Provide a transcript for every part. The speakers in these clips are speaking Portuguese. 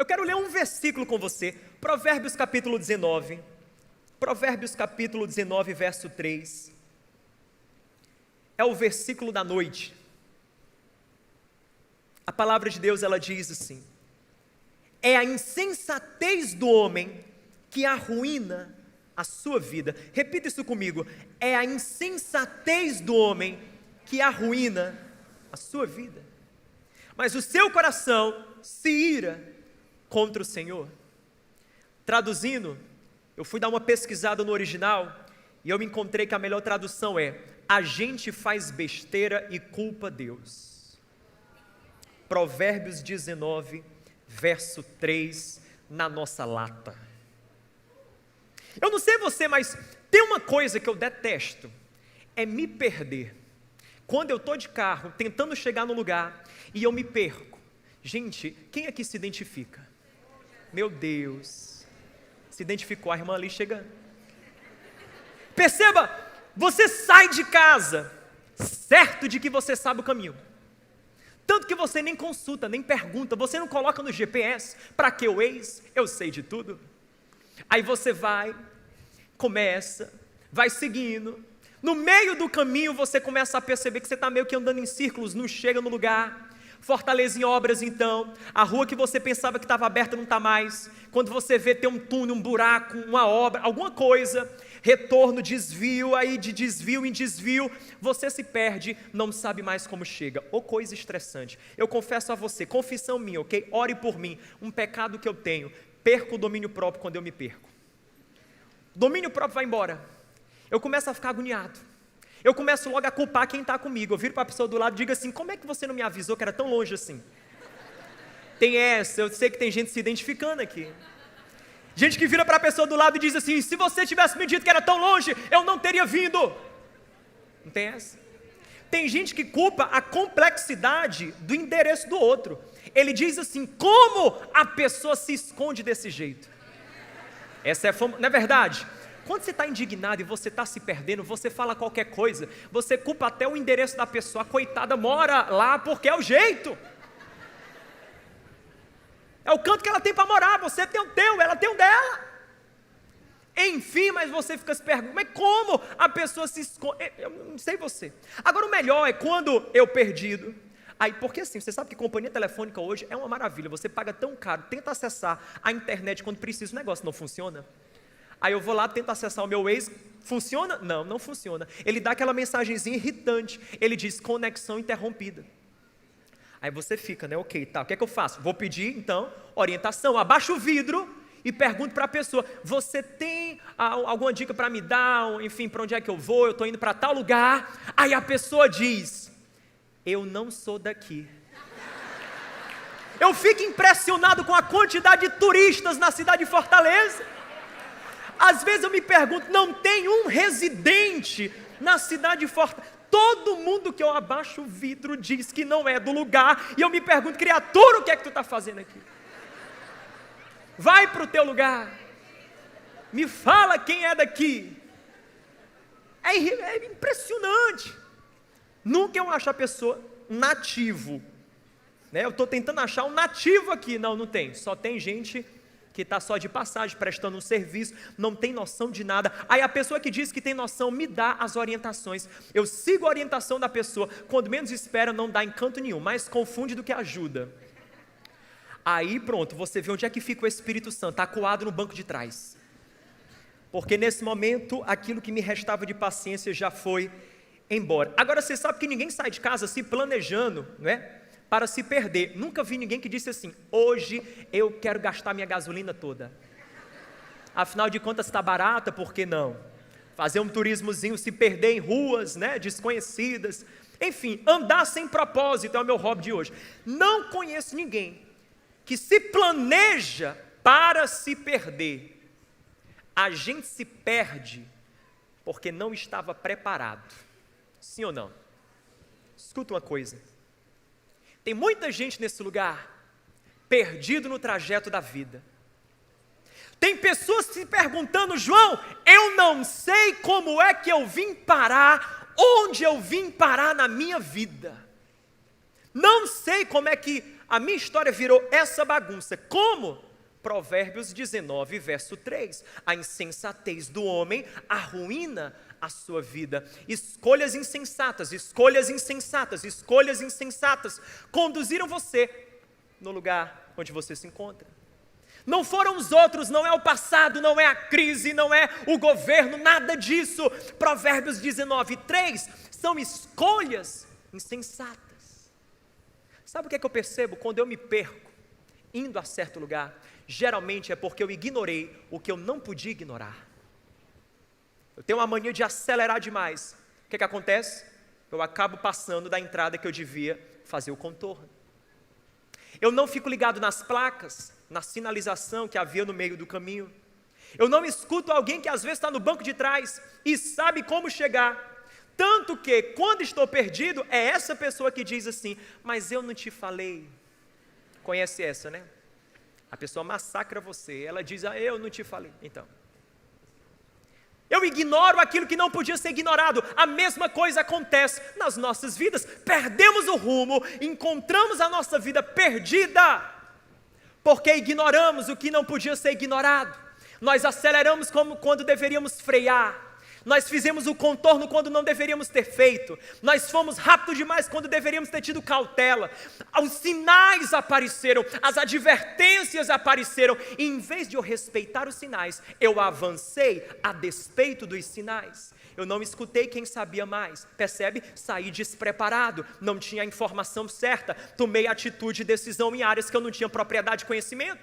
Eu quero ler um versículo com você, Provérbios capítulo 19. Provérbios capítulo 19, verso 3. É o versículo da noite. A palavra de Deus, ela diz assim: é a insensatez do homem que arruína a sua vida. Repita isso comigo: é a insensatez do homem que arruína a sua vida, mas o seu coração se ira contra o Senhor. Traduzindo, eu fui dar uma pesquisada no original e eu me encontrei que a melhor tradução é: a gente faz besteira e culpa Deus. Provérbios 19, verso 3, na nossa lata. Eu não sei você, mas tem uma coisa que eu detesto, é me perder. Quando eu estou de carro, tentando chegar no lugar, e eu me perco. Gente, quem aqui se identifica? Meu Deus, se identificou, a irmã ali chegando. Perceba, você sai de casa, certo de que você sabe o caminho. Tanto que você nem consulta, nem pergunta, você não coloca no GPS, para que o Waze, eu sei de tudo. Aí você vai, começa, vai seguindo, no meio do caminho você começa a perceber que você está meio que andando em círculos, não chega no lugar. Fortaleza em obras então, a rua que você pensava que estava aberta não está mais, quando você vê tem um túnel, um buraco, uma obra, alguma coisa, retorno, desvio, aí de desvio em desvio, você se perde, não sabe mais como chega, ou coisa estressante. Eu confesso a você, confissão minha, ok? Ore por mim, um pecado que eu tenho, perco o domínio próprio quando eu me perco. Domínio próprio vai embora, eu começo a ficar agoniado, eu começo logo a culpar quem está comigo. Eu viro para a pessoa do lado e digo assim: como é que você não me avisou que era tão longe assim? Tem essa, eu sei que tem gente se identificando aqui. Gente que vira para a pessoa do lado e diz assim: se você tivesse me dito que era tão longe, eu não teria vindo. Não tem essa? Tem gente que culpa a complexidade do endereço do outro. Ele diz assim: como a pessoa se esconde desse jeito? Essa é a fama, não é verdade? Quando você está indignado e você está se perdendo, você fala qualquer coisa, você culpa até o endereço da pessoa, a coitada mora lá porque é o jeito. É o canto que ela tem para morar, você tem o teu, ela tem o dela. Enfim, mas você fica se perguntando, mas como a pessoa se esconde? Eu não sei você. Agora o melhor é quando eu perdido, aí, porque assim, você sabe que companhia telefônica hoje é uma maravilha, você paga tão caro, tenta acessar a internet quando precisa, o negócio não funciona. Aí eu vou lá, tento acessar o meu Waze, funciona? Não, não funciona. Ele dá aquela mensagenzinha irritante, ele diz conexão interrompida. Aí você fica, né, ok, tá, o que é que eu faço? Vou pedir, então, orientação, abaixo o vidro e pergunto para a pessoa: você tem alguma dica para me dar, enfim, para onde é que eu vou, eu estou indo para tal lugar. Aí a pessoa diz: eu não sou daqui. Eu fico impressionado com a quantidade de turistas na cidade de Fortaleza. Às vezes eu me pergunto, não tem um residente na cidade de Fortaleza. Todo mundo que eu abaixo o vidro diz que não é do lugar, e eu me pergunto: criatura, o que é que tu está fazendo aqui? Vai para o teu lugar, me fala quem é daqui. É impressionante. Nunca eu acho a pessoa nativo, né? Eu estou tentando achar um nativo aqui, não tem, só tem gente que está só de passagem, prestando um serviço, não tem noção de nada. Aí a pessoa que diz que tem noção me dá as orientações, eu sigo a orientação da pessoa, quando menos espera não dá encanto nenhum, mais confunde do que ajuda. Aí pronto, você vê onde é que fica o Espírito Santo, acuado no banco de trás, porque nesse momento, aquilo que me restava de paciência já foi embora. Agora você sabe que ninguém sai de casa se planejando, não é? Para se perder. Nunca vi ninguém que disse assim: hoje eu quero gastar minha gasolina toda. Afinal de contas está barata, por que não? Fazer um turismozinho, se perder em ruas, né, desconhecidas. Enfim, andar sem propósito é o meu hobby de hoje. Não conheço ninguém que se planeja para se perder. A gente se perde porque não estava preparado. Sim ou não? Escuta uma coisa. Tem muita gente nesse lugar, perdido no trajeto da vida. Tem pessoas se perguntando: João, eu não sei como é que eu vim parar, onde eu vim parar na minha vida. Não sei como é que A minha história virou essa bagunça. Como? Provérbios 19, verso 3. A insensatez do homem arruína a sua vida. Escolhas insensatas, escolhas insensatas, escolhas insensatas conduziram você no lugar onde você se encontra. Não foram os outros, não é o passado, não é a crise, não é o governo, nada disso. Provérbios 19, 3 são escolhas insensatas. Sabe o que é que eu percebo quando eu me perco indo a certo lugar? Geralmente é porque eu ignorei o que eu não podia ignorar. Eu tenho uma mania de acelerar demais. O que é que acontece? Eu acabo passando da entrada que eu devia fazer o contorno. Eu não fico ligado nas placas, na sinalização que havia no meio do caminho. Eu não escuto alguém que às vezes está no banco de trás e sabe como chegar. Tanto que, quando estou perdido, é essa pessoa que diz assim: mas eu não te falei. Conhece essa, né? A pessoa massacra você, ela diz: eu não te falei. Então, eu ignoro aquilo que não podia ser ignorado. A mesma coisa acontece nas nossas vidas. Perdemos o rumo, encontramos a nossa vida perdida, porque ignoramos o que não podia ser ignorado. Nós aceleramos como quando deveríamos frear. Nós fizemos o contorno quando não deveríamos ter feito. Nós fomos rápido demais quando deveríamos ter tido cautela. Os sinais apareceram, as advertências apareceram, e em vez de eu respeitar os sinais, eu avancei a despeito dos sinais. Eu não escutei quem sabia mais, percebe? Saí despreparado, não tinha a informação certa, tomei atitude e decisão em áreas que eu não tinha propriedade de conhecimento.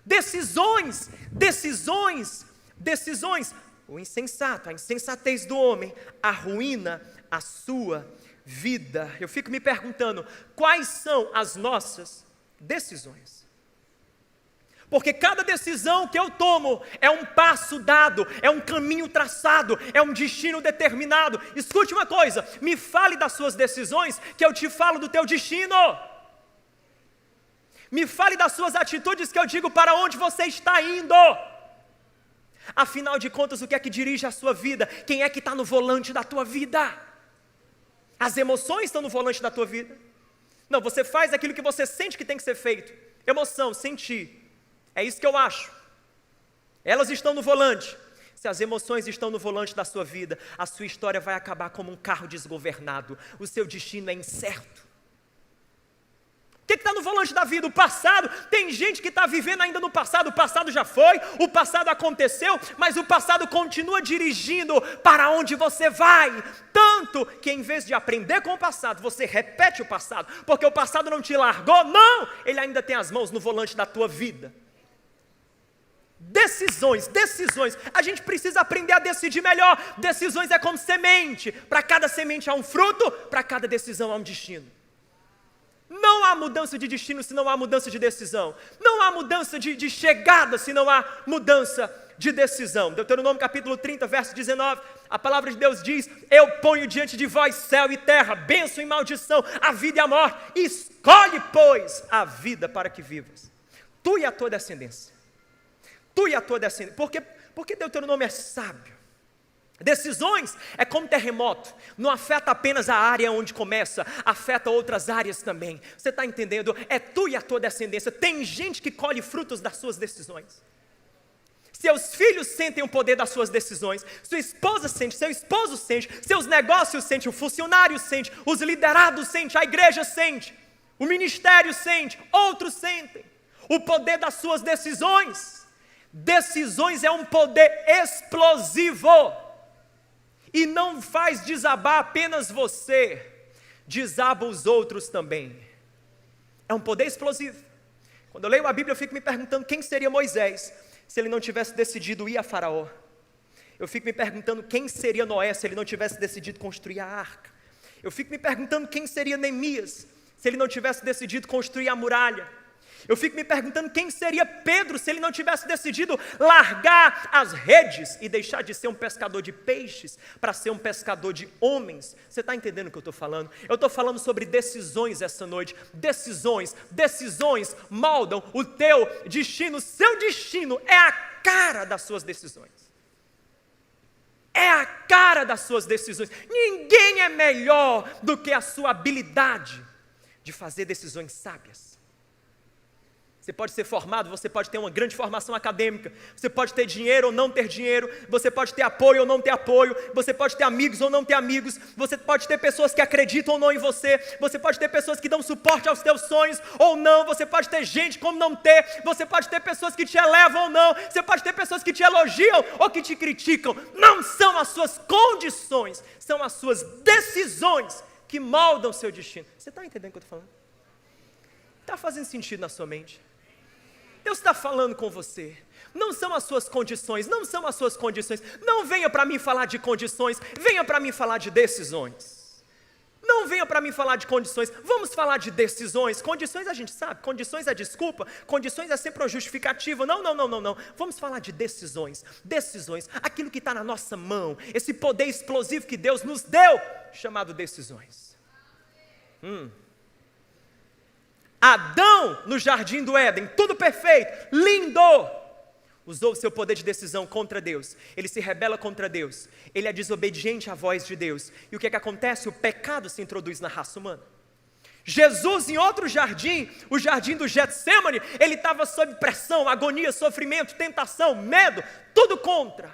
Decisões. O insensato, a insensatez do homem arruína a sua vida. Eu fico me perguntando, quais são as nossas decisões? Porque cada decisão que eu tomo é um passo dado, é um caminho traçado, é um destino determinado. Escute uma coisa, me fale das suas decisões, que eu te falo do teu destino. Me fale das suas atitudes, que eu digo para onde você está indo. Afinal de contas, o que é que dirige a sua vida? Quem é que está no volante da tua vida? As emoções estão no volante da tua vida? Não, você faz aquilo que você sente que tem que ser feito. Emoção, sentir. É isso que eu acho. Elas estão no volante. Se as emoções estão no volante da sua vida, a sua história vai acabar como um carro desgovernado. O seu destino é incerto. O que está no volante da vida? O passado. Tem gente que está vivendo ainda no passado. O passado já foi, o passado aconteceu, mas o passado continua dirigindo para onde você vai. Tanto que em vez de aprender com o passado, você repete o passado, porque o passado não te largou. Não, ele ainda tem as mãos no volante da tua vida. Decisões. A gente precisa aprender a decidir melhor. Decisões é como semente. Para cada semente há um fruto, para cada decisão há um destino. Não há mudança de destino se não há mudança de decisão. Não há mudança de chegada se não há mudança de decisão. Deuteronômio capítulo 30, verso 19, a palavra de Deus diz: eu ponho diante de vós céu e terra, bênção e maldição, a vida e a morte. Escolhe, pois, a vida para que vivas. Tu e a tua descendência. Tu e a tua descendência. Porque Deuteronômio é sábio. Decisões é como terremoto, não afeta apenas a área onde começa, afeta outras áreas também. Você está entendendo? É tu e a tua descendência. Tem gente que colhe frutos das suas decisões. Seus filhos sentem o poder das suas decisões, sua esposa sente, seu esposo sente, seus negócios sentem, o funcionário sente, os liderados sentem, a igreja sente, o ministério sente, outros sentem o poder das suas decisões. Decisões é um poder explosivo. E não faz desabar apenas você, desaba os outros também. É um poder explosivo. Quando eu leio a Bíblia, eu fico me perguntando quem seria Moisés se ele não tivesse decidido ir a Faraó. Eu fico me perguntando quem seria Noé se ele não tivesse decidido construir a arca. Eu fico me perguntando quem seria Neemias se ele não tivesse decidido construir a muralha. Eu fico me perguntando quem seria Pedro se ele não tivesse decidido largar as redes e deixar de ser um pescador de peixes para ser um pescador de homens. Você está entendendo o que eu estou falando? Eu estou falando sobre decisões essa noite. Decisões moldam o teu destino. O seu destino é a cara das suas decisões. É a cara das suas decisões. Ninguém é melhor do que a sua habilidade de de fazer decisões sábias. Você pode ser formado, você pode ter uma grande formação acadêmica, você pode ter dinheiro ou não ter dinheiro, você pode ter apoio ou não ter apoio, você pode ter amigos ou não ter amigos, você pode ter pessoas que acreditam ou não em você pode ter pessoas que dão suporte aos teus sonhos ou não, você pode ter gente como não ter, você pode ter pessoas que te elevam ou não, você pode ter pessoas que te elogiam ou que te criticam. Não são as suas condições, são as suas decisões que moldam o seu destino. Você está entendendo o que eu estou falando? Está fazendo sentido na sua mente? Deus está falando com você. Não são as suas condições, não são as suas condições. Não venha para mim falar de condições, venha para mim falar de decisões. Não venha para mim falar de condições, vamos falar de decisões. Condições a gente sabe, condições é desculpa, condições é sempre uma justificativa. Não. Vamos falar de decisões. Decisões, aquilo que está na nossa mão, esse poder explosivo que Deus nos deu, chamado decisões. Adão, no jardim do Éden, tudo perfeito, lindo, usou o seu poder de decisão contra Deus. Ele se rebela contra Deus, ele é desobediente à voz de Deus. E o que acontece? O pecado se introduz na raça humana. Jesus, em outro jardim, o jardim do Getsêmani, ele estava sob pressão, agonia, sofrimento, tentação, medo, tudo contra.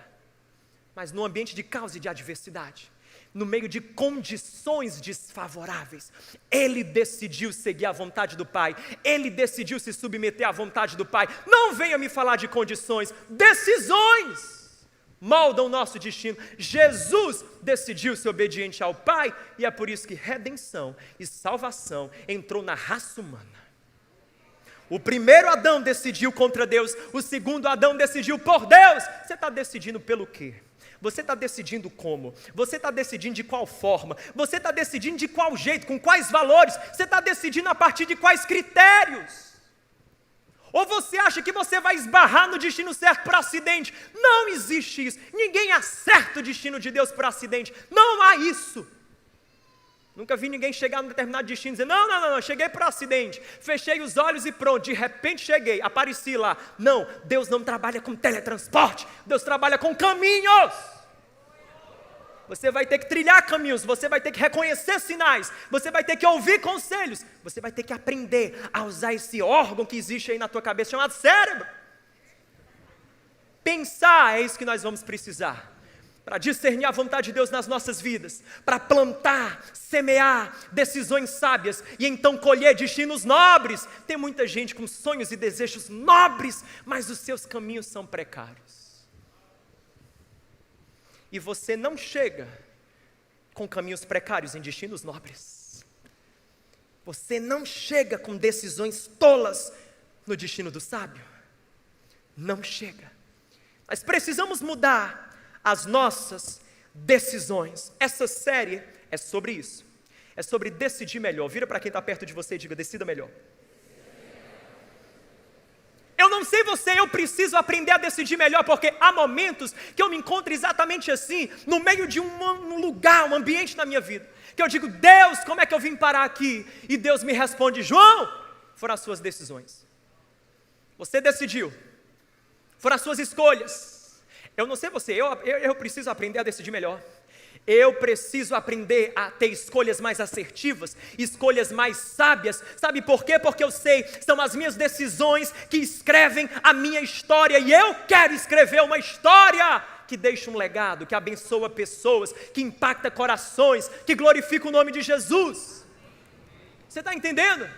Mas no ambiente de caos e de adversidade, no meio de condições desfavoráveis, ele decidiu seguir a vontade do Pai, ele decidiu se submeter à vontade do Pai. Não venha me falar de condições, decisões moldam o nosso destino. Jesus decidiu ser obediente ao Pai, e é por isso que redenção e salvação entrou na raça humana. O primeiro Adão decidiu contra Deus, o segundo Adão decidiu por Deus. Você está decidindo pelo quê? Você está decidindo como? Você está decidindo de qual forma? Você está decidindo de qual jeito? Com quais valores? Você está decidindo a partir de quais critérios? Ou você acha que você vai esbarrar no destino certo por acidente? Não existe isso. Ninguém acerta o destino de Deus por acidente. Não há isso. Nunca vi ninguém chegar num determinado destino e dizer, não, cheguei por acidente, fechei os olhos e pronto, de repente cheguei, apareci lá. Não, Deus não trabalha com teletransporte, Deus trabalha com caminhos. Você vai ter que trilhar caminhos, você vai ter que reconhecer sinais, você vai ter que ouvir conselhos, você vai ter que aprender a usar esse órgão que existe aí na tua cabeça, chamado cérebro. Pensar é isso que nós vamos precisar, para discernir a vontade de Deus nas nossas vidas, para plantar, semear decisões sábias e então colher destinos nobres. Tem muita gente com sonhos e desejos nobres, mas os seus caminhos são precários. E você não chega com caminhos precários em destinos nobres. Você não chega com decisões tolas no destino do sábio. Não chega. Nós precisamos mudar as nossas decisões. Essa série é sobre isso. É sobre decidir melhor. Vira para quem está perto de você e diga, decida melhor. Eu não sei você, eu preciso aprender a decidir melhor, porque há momentos que eu me encontro exatamente assim, no meio de um lugar, um ambiente na minha vida, que eu digo, Deus, como é que eu vim parar aqui? E Deus me responde, João, foram as suas decisões. Você decidiu. Foram as suas escolhas. Eu não sei você, eu preciso aprender a decidir melhor. Eu preciso aprender a ter escolhas mais assertivas, escolhas mais sábias. Sabe por quê? Porque eu sei, são as minhas decisões que escrevem a minha história. E eu quero escrever uma história que deixa um legado, que abençoa pessoas, que impacta corações, que glorifica o nome de Jesus. Você está entendendo?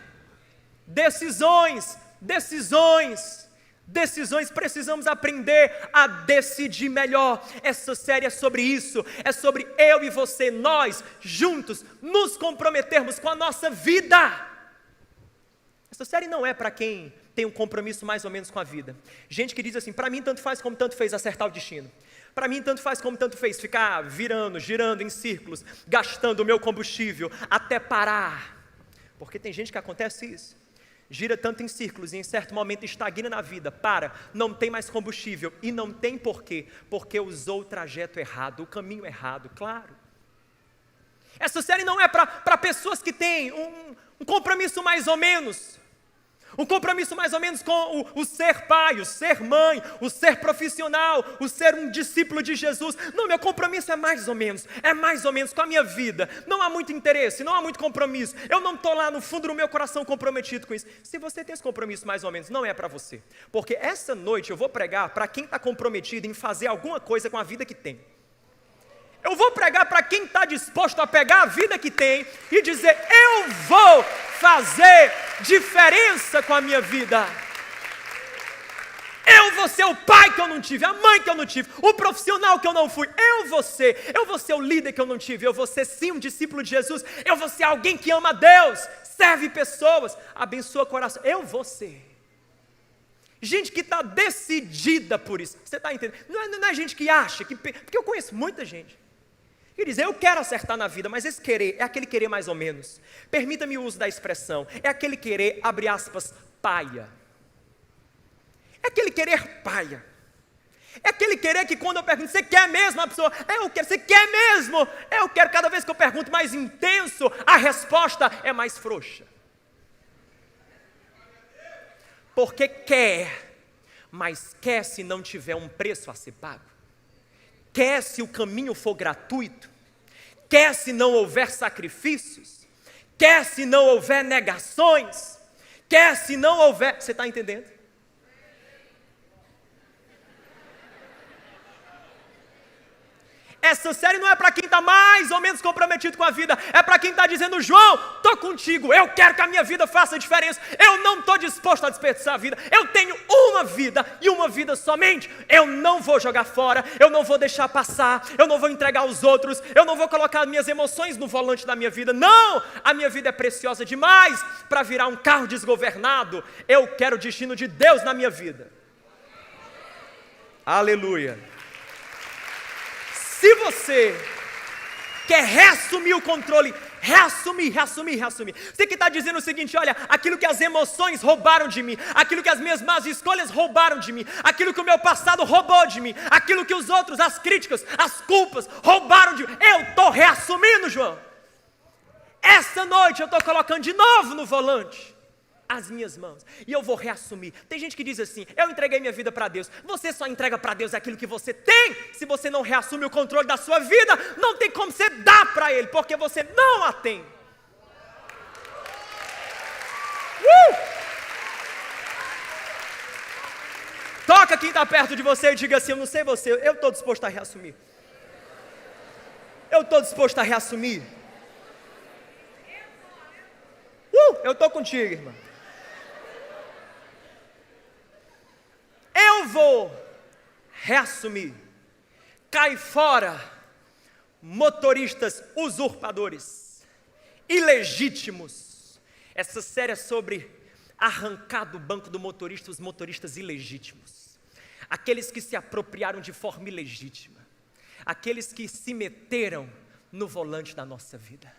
Decisões, precisamos aprender a decidir melhor. Essa série é sobre isso, é sobre eu e você, nós, juntos, nos comprometermos com a nossa vida. Essa série não é para quem tem um compromisso mais ou menos com a vida. Gente que diz assim, para mim tanto faz como tanto fez acertar o destino. Para mim tanto faz como tanto fez ficar virando, girando em círculos, gastando o meu combustível até parar. Porque tem gente que acontece isso. Gira tanto em círculos e em certo momento estagna na vida, não tem mais combustível. E não tem porquê, porque usou o trajeto errado, o caminho errado, claro. Essa série não é para pessoas que têm um compromisso mais ou menos. Um compromisso mais ou menos com o ser pai, o ser mãe, o ser profissional, o ser um discípulo de Jesus. Não, meu compromisso é mais ou menos com a minha vida. Não há muito interesse, não há muito compromisso. Eu não estou lá no fundo do meu coração comprometido com isso. Se você tem esse compromisso mais ou menos, não é para você. Porque essa noite eu vou pregar para quem está comprometido em fazer alguma coisa com a vida que tem. Eu vou pregar para quem está disposto a pegar a vida que tem e dizer: eu vou fazer diferença com a minha vida. Eu vou ser o pai que eu não tive, a mãe que eu não tive, o profissional que eu não fui. Eu vou ser o líder que eu não tive. Eu vou ser sim um discípulo de Jesus. Eu vou ser alguém que ama a Deus, serve pessoas, abençoa coração. Eu vou ser. Gente que está decidida por isso. Você está entendendo? Não é gente que acha, porque eu conheço muita gente que diz: eu quero acertar na vida, mas esse querer é aquele querer mais ou menos. Permita-me o uso da expressão. É aquele querer, abre aspas, paia. É aquele querer paia. É aquele querer que quando eu pergunto: você quer mesmo? A pessoa: eu quero. Você quer mesmo? Eu quero. Cada vez que eu pergunto mais intenso, a resposta é mais frouxa. Porque quer, mas quer se não tiver um preço a ser pago. Quer se o caminho for gratuito, quer se não houver sacrifícios, quer se não houver negações, quer se não houver... Você está entendendo? Essa série não é para quem está mais ou menos comprometido com a vida, é para quem está dizendo: João, estou contigo, eu quero que a minha vida faça diferença, eu não estou disposto a desperdiçar a vida, eu tenho uma vida e uma vida somente, eu não vou jogar fora, eu não vou deixar passar, eu não vou entregar aos outros, eu não vou colocar minhas emoções no volante da minha vida, não, a minha vida é preciosa demais para virar um carro desgovernado, eu quero o destino de Deus na minha vida. Aleluia. Se você quer reassumir o controle, reassumir. Você que está dizendo o seguinte: olha, aquilo que as emoções roubaram de mim, aquilo que as minhas más escolhas roubaram de mim, aquilo que o meu passado roubou de mim, aquilo que os outros, as críticas, as culpas roubaram de mim, eu estou reassumindo, João. Essa noite eu estou colocando de novo no volante as minhas mãos, e eu vou reassumir. Tem gente que diz assim: eu entreguei minha vida para Deus. Você só entrega para Deus aquilo que você tem. Se você não reassume o controle da sua vida, não tem como você dar para Ele, porque você não a tem. Toca quem está perto de você e diga assim: eu não sei você, eu estou disposto a reassumir. Eu estou disposto a reassumir. Eu estou contigo, irmã. Eu vou reassumir. Cai fora, motoristas usurpadores, ilegítimos. Essa série é sobre arrancar do banco do motorista os motoristas ilegítimos. Aqueles que se apropriaram de forma ilegítima. Aqueles que se meteram no volante da nossa vida.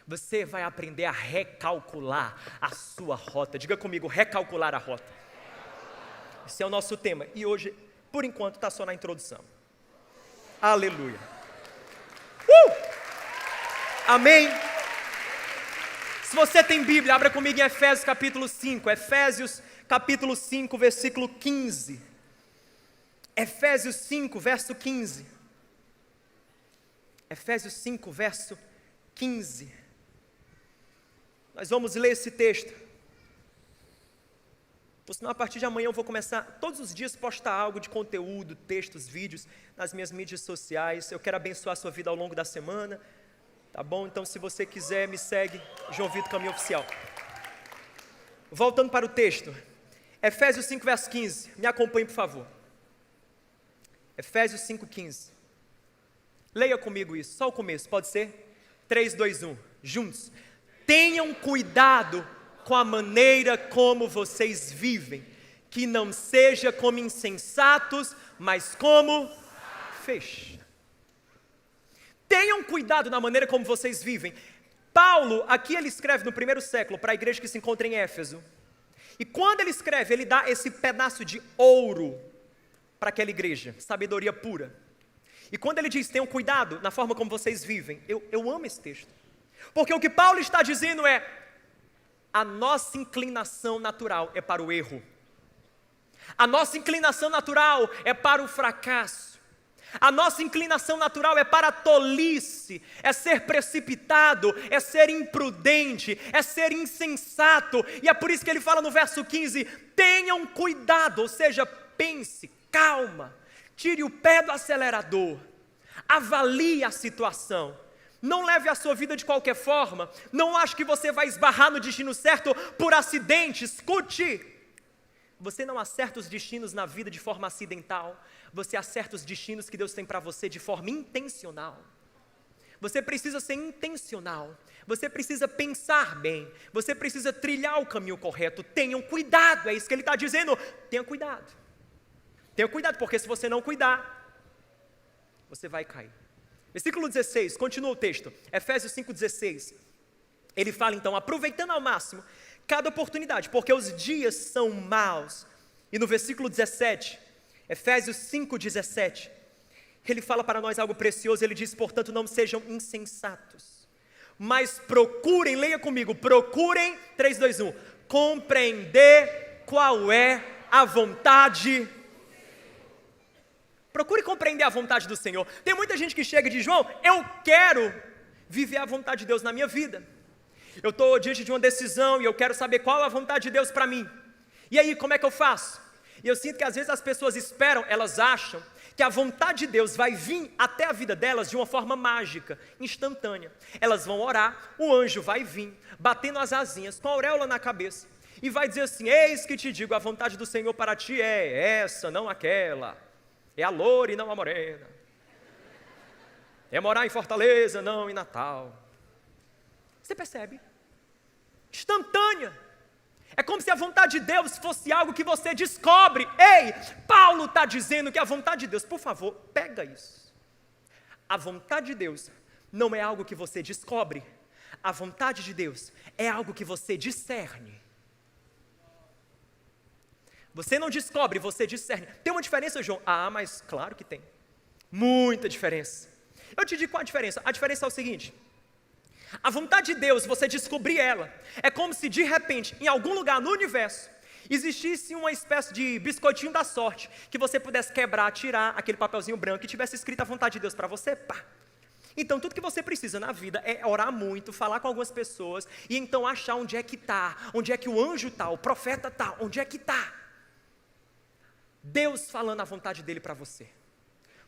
Você vai aprender a recalcular a sua rota. Diga comigo: recalcular a rota. Esse é o nosso tema. E hoje, por enquanto, está só na introdução. Aleluia. Amém. Se você tem Bíblia, abra comigo em Efésios capítulo 5. Efésios capítulo 5, versículo 15. Efésios 5, verso 15. Efésios 5, verso 15. Nós vamos ler esse texto. Por sinal, a partir de amanhã eu vou começar todos os dias a postar algo de conteúdo, textos, vídeos nas minhas mídias sociais. Eu quero abençoar a sua vida ao longo da semana, tá bom? Então, se você quiser, me segue, João Vitor Caminho Oficial. Voltando para o texto, Efésios 5, verso 15, me acompanhe, por favor. Efésios 5, 15. Leia comigo isso, só o começo, pode ser? 3, 2, 1, juntos. Tenham cuidado com a maneira como vocês vivem, que não seja como insensatos, mas como fecha. Tenham cuidado na maneira como vocês vivem. Paulo, aqui ele escreve no primeiro século, para a igreja que se encontra em Éfeso, e quando ele escreve, ele dá esse pedaço de ouro para aquela igreja, sabedoria pura. E quando ele diz: tenham cuidado na forma como vocês vivem, eu amo esse texto, porque o que Paulo está dizendo é: a nossa inclinação natural é para o erro. A nossa inclinação natural é para o fracasso. A nossa inclinação natural é para a tolice, é ser precipitado, é ser imprudente, é ser insensato. E é por isso que ele fala no verso 15, tenham cuidado, ou seja, pense, calma, tire o pé do acelerador, avalie a situação. Não leve a sua vida de qualquer forma, não ache que você vai esbarrar no destino certo por acidente. Escute, você não acerta os destinos na vida de forma acidental, você acerta os destinos que Deus tem para você de forma intencional. Você precisa ser intencional, você precisa pensar bem, você precisa trilhar o caminho correto. Tenham cuidado, é isso que ele está dizendo, tenha cuidado. Tenha cuidado, porque se você não cuidar, você vai cair. Versículo 16, continua o texto, Efésios 5,16. Ele fala então, aproveitando ao máximo cada oportunidade, porque os dias são maus. E no versículo 17, Efésios 5,17, ele fala para nós algo precioso, ele diz, portanto, não sejam insensatos, mas procurem, leia comigo, procurem, 3, 2, 1, compreender qual é a vontade. Procure compreender a vontade do Senhor. Tem muita gente que chega e diz, João, eu quero viver a vontade de Deus na minha vida. Eu estou diante de uma decisão e eu quero saber qual é a vontade de Deus para mim. E aí, como é que eu faço? E eu sinto que às vezes as pessoas esperam, elas acham que a vontade de Deus vai vir até a vida delas de uma forma mágica, instantânea. Elas vão orar, o anjo vai vir, batendo as asinhas, com a auréola na cabeça, e vai dizer assim, eis que te digo, a vontade do Senhor para ti é essa, não aquela. É a loura e não a morena. É morar em Fortaleza, não em Natal. Você percebe? Instantânea. É como se a vontade de Deus fosse algo que você descobre. Ei, Paulo está dizendo que a vontade de Deus, por favor, pega isso. A vontade de Deus não é algo que você descobre. A vontade de Deus é algo que você discerne. Você não descobre, você discerne. Tem uma diferença, João? Ah, mas claro que tem. Muita diferença. Eu te digo qual a diferença. A diferença é o seguinte. A vontade de Deus, você descobrir ela, é como se de repente, em algum lugar no universo, existisse uma espécie de biscoitinho da sorte, que você pudesse quebrar, tirar aquele papelzinho branco e tivesse escrito a vontade de Deus para você, pá. Então tudo que você precisa na vida é orar muito, falar com algumas pessoas, e então achar onde é que está, onde é que o anjo está, o profeta está, onde é que está. Deus falando a vontade dele para você.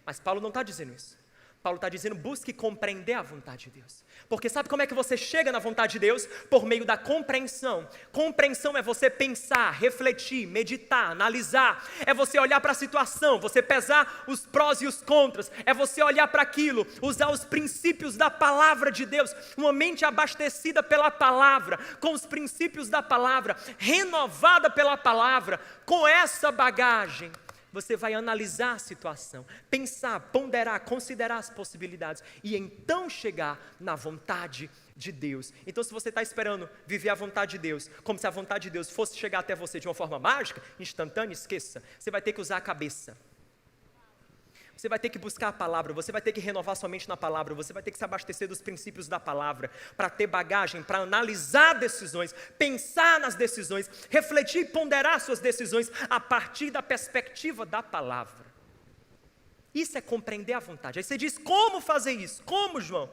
Mas Paulo não está dizendo isso. Paulo está dizendo, busque compreender a vontade de Deus. Porque sabe como é que você chega na vontade de Deus? Por meio da compreensão. Compreensão é você pensar, refletir, meditar, analisar. É você olhar para a situação, você pesar os prós e os contras. É você olhar para aquilo, usar os princípios da palavra de Deus. Uma mente abastecida pela palavra, com os princípios da palavra, renovada pela palavra. Com essa bagagem, você vai analisar a situação, pensar, ponderar, considerar as possibilidades e então chegar na vontade de Deus. Então, se você está esperando viver a vontade de Deus, como se a vontade de Deus fosse chegar até você de uma forma mágica, instantânea, esqueça. Você vai ter que usar a cabeça. Você vai ter que buscar a palavra, você vai ter que renovar sua mente na palavra, você vai ter que se abastecer dos princípios da palavra, para ter bagagem, para analisar decisões, pensar nas decisões, refletir e ponderar suas decisões a partir da perspectiva da palavra. Isso é compreender a vontade. Aí você diz, como fazer isso? Como, João?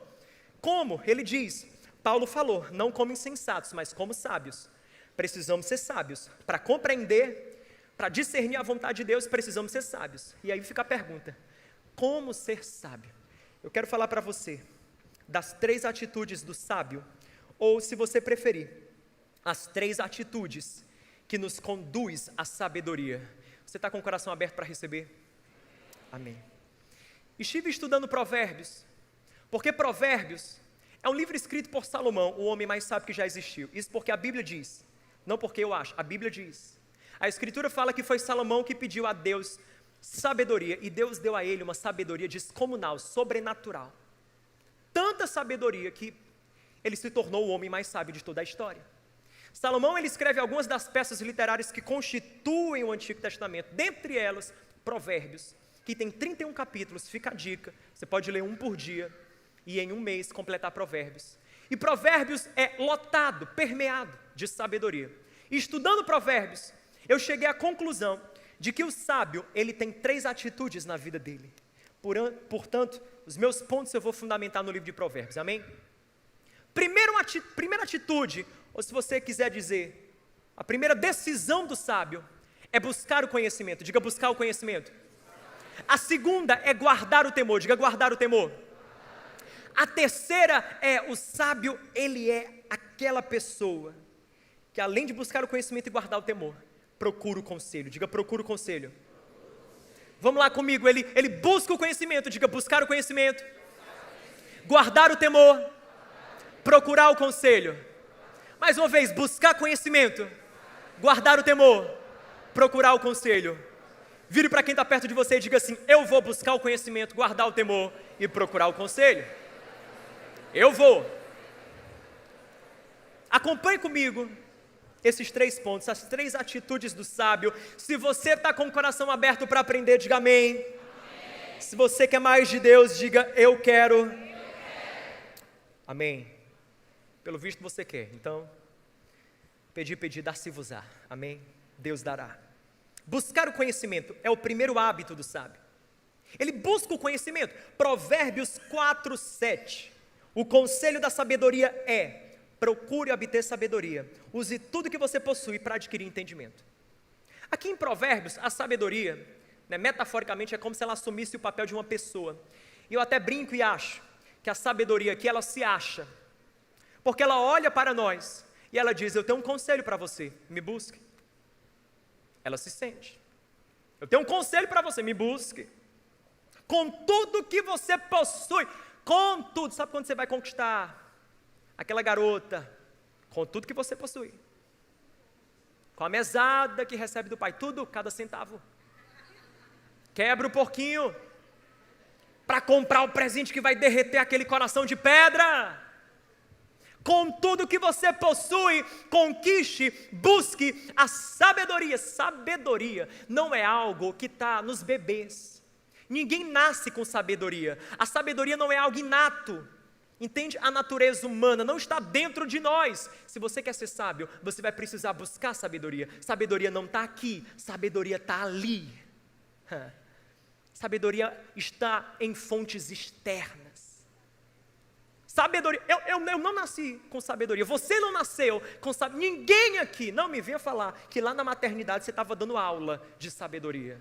Como? Ele diz, Paulo falou, não como insensatos, mas como sábios. Precisamos ser sábios. Para compreender, para discernir a vontade de Deus, precisamos ser sábios. E aí fica a pergunta, como ser sábio? Eu quero falar para você das 3 atitudes do sábio, ou se você preferir, as 3 atitudes que nos conduz à sabedoria. Você está com o coração aberto para receber? Amém. Estive estudando Provérbios, porque Provérbios é um livro escrito por Salomão, o homem mais sábio que já existiu. Isso porque a Bíblia diz, não porque eu acho, a Bíblia diz. A Escritura fala que foi Salomão que pediu a Deus sabedoria, e Deus deu a ele uma sabedoria descomunal, sobrenatural. Tanta sabedoria que ele se tornou o homem mais sábio de toda a história. Salomão, ele escreve algumas das peças literárias que constituem o Antigo Testamento, dentre elas, Provérbios, que tem 31 capítulos, fica a dica, você pode ler um por dia, e em um mês completar Provérbios. E Provérbios é lotado, permeado de sabedoria. E estudando Provérbios, eu cheguei à conclusão de que o sábio, ele tem 3 atitudes na vida dele. Portanto, os meus pontos eu vou fundamentar no livro de Provérbios, amém? Primeira atitude, ou se você quiser dizer, a primeira decisão do sábio é buscar o conhecimento. Diga, buscar o conhecimento. A segunda é guardar o temor. Diga, guardar o temor. A terceira é, o sábio, ele é aquela pessoa que além de buscar o conhecimento e guardar o temor, procura o conselho. Diga, procura o conselho. Vamos lá comigo, ele busca o conhecimento. Diga, buscar o conhecimento. Guardar o temor. Procurar o conselho. Mais uma vez, buscar conhecimento. Guardar o temor. Procurar o conselho. Vire para quem está perto de você e diga assim: eu vou buscar o conhecimento, guardar o temor e procurar o conselho. Eu vou. Acompanhe comigo esses 3 pontos, as 3 atitudes do sábio. Se você está com o coração aberto para aprender, diga amém. Amém. Se você quer mais de Deus, diga eu quero. Amém. Pelo visto você quer, então, pedir, dar-se-vos-á. Amém. Deus dará. Buscar o conhecimento é o primeiro hábito do sábio. Ele busca o conhecimento. Provérbios 4:7. O conselho da sabedoria é: procure obter sabedoria. Use tudo que você possui para adquirir entendimento. Aqui em Provérbios, a sabedoria, metaforicamente, é como se ela assumisse o papel de uma pessoa. E eu até brinco e acho que a sabedoria aqui, ela se acha. Porque ela olha para nós e ela diz: eu tenho um conselho para você, me busque. Ela se sente. Eu tenho um conselho para você, me busque. Com tudo que você possui, com tudo. Sabe quando você vai conquistar aquela garota? Com tudo que você possui. Com a mesada que recebe do pai, tudo, cada centavo. Quebra o porquinho para comprar o presente que vai derreter aquele coração de pedra. Com tudo que você possui, conquiste, busque a sabedoria. Sabedoria não é algo que está nos bebês. Ninguém nasce com sabedoria. A sabedoria não é algo inato. Entende? A natureza humana não está dentro de nós. Se você quer ser sábio, você vai precisar buscar sabedoria. Sabedoria não está aqui, sabedoria está ali. Sabedoria está em fontes externas. Sabedoria, eu não nasci com sabedoria, você não nasceu com sabedoria, ninguém aqui, não me venha falar que lá na maternidade você estava dando aula de sabedoria.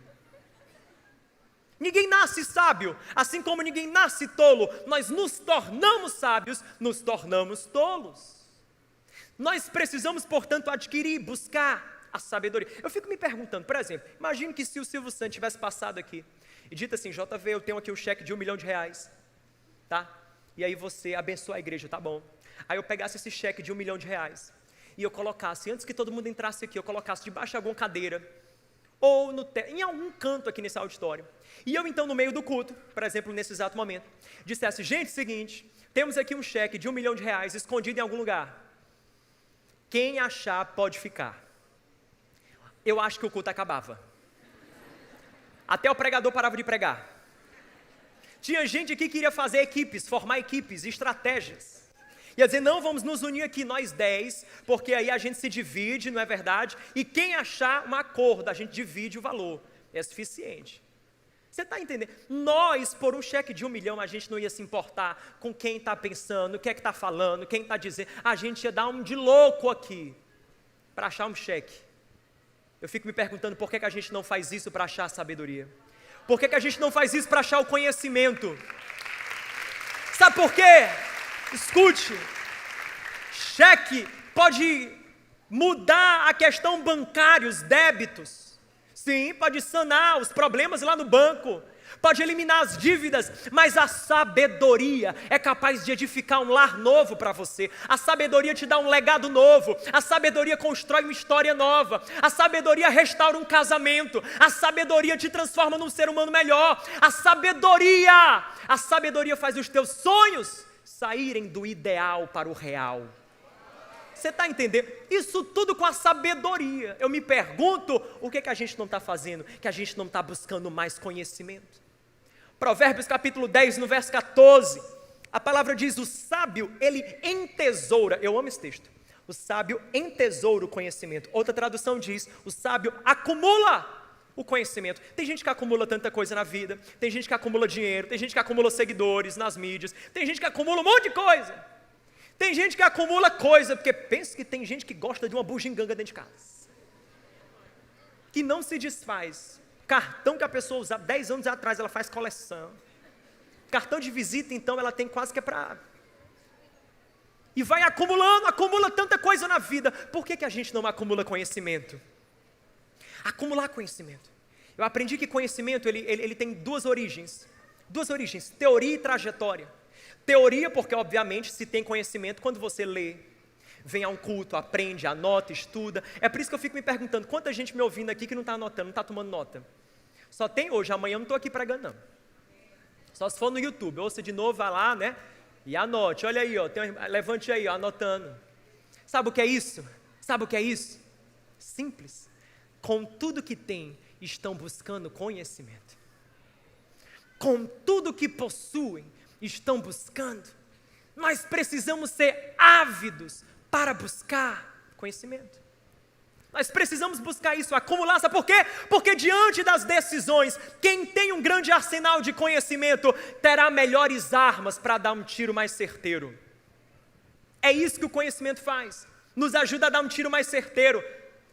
Ninguém nasce sábio, assim como ninguém nasce tolo, nós nos tornamos sábios, nos tornamos tolos. Nós precisamos, portanto, adquirir, buscar a sabedoria. Eu fico me perguntando, por exemplo, imagine que se o Silvio Santos tivesse passado aqui e dito assim: JV, eu tenho aqui um cheque de R$1 milhão, tá? E aí você abençoa a igreja, tá bom? Aí eu pegasse esse cheque de R$1 milhão e eu colocasse, antes que todo mundo entrasse aqui, eu colocasse debaixo de alguma cadeira, ou em algum canto aqui nesse auditório. E eu então, no meio do culto, por exemplo, nesse exato momento, dissesse: gente, seguinte, temos aqui um cheque de R$1 milhão escondido em algum lugar. Quem achar pode ficar. Eu acho que o culto acabava. Até o pregador parava de pregar. Tinha gente aqui que queria fazer equipes, formar equipes, estratégias. Ia dizer: não, vamos nos unir aqui, nós 10, porque aí a gente se divide, não é verdade? E quem achar um acordo, a gente divide o valor. É suficiente. Você está entendendo? Nós, por um cheque de R$1 milhão, a gente não ia se importar com quem está pensando, o que é que está falando, quem está dizendo. A gente ia dar um de louco aqui, para achar um cheque. Eu fico me perguntando por que a gente não faz isso para achar a sabedoria. Por que a gente não faz isso para achar o conhecimento? Sabe por quê? Escute, cheque pode mudar a questão bancária, os débitos. Sim, pode sanar os problemas lá no banco, pode eliminar as dívidas, mas a sabedoria é capaz de edificar um lar novo para você. A sabedoria te dá um legado novo, a sabedoria constrói uma história nova, a sabedoria restaura um casamento, a sabedoria te transforma num ser humano melhor, a sabedoria faz os teus sonhos saírem do ideal para o real. Você está entendendo? Isso tudo com a sabedoria. Eu me pergunto, o que a gente não está fazendo? Que a gente não está buscando mais conhecimento. Provérbios capítulo 10, no verso 14. A palavra diz, o sábio, ele entesoura, eu amo esse texto, o sábio entesoura o conhecimento. Outra tradução diz, o sábio acumula o conhecimento. Tem gente que acumula tanta coisa na vida, tem gente que acumula dinheiro, tem gente que acumula seguidores nas mídias, tem gente que acumula um monte de coisa. Tem gente que acumula coisa, porque pensa que tem gente que gosta de uma bugiganga dentro de casa, que não se desfaz. Cartão que a pessoa usava 10 anos atrás, ela faz coleção. Cartão de visita, então, ela tem quase que é para... E vai acumulando, acumula tanta coisa na vida. Por que a gente não acumula conhecimento? Acumular conhecimento. Eu aprendi que conhecimento, ele tem duas origens, teoria e trajetória. Teoria, porque obviamente se tem conhecimento, quando você lê, vem a um culto, aprende, anota, estuda. É por isso que eu fico me perguntando, quanta gente me ouvindo aqui que não está anotando, não está tomando nota. Só tem hoje, amanhã eu não estou aqui pregando não. Só se for no YouTube, ouça de novo, vai lá, né? E anote, olha aí, ó, levante aí, ó, anotando. Sabe o que é isso? Sabe o que é isso? Simples. Com tudo que tem, estão buscando conhecimento. Com tudo que possuem, estão buscando. Nós precisamos ser ávidos para buscar conhecimento. Nós precisamos buscar isso, acumular, sabe por quê? Porque diante das decisões, quem tem um grande arsenal de conhecimento, terá melhores armas para dar um tiro mais certeiro. É isso que o conhecimento faz, nos ajuda a dar um tiro mais certeiro,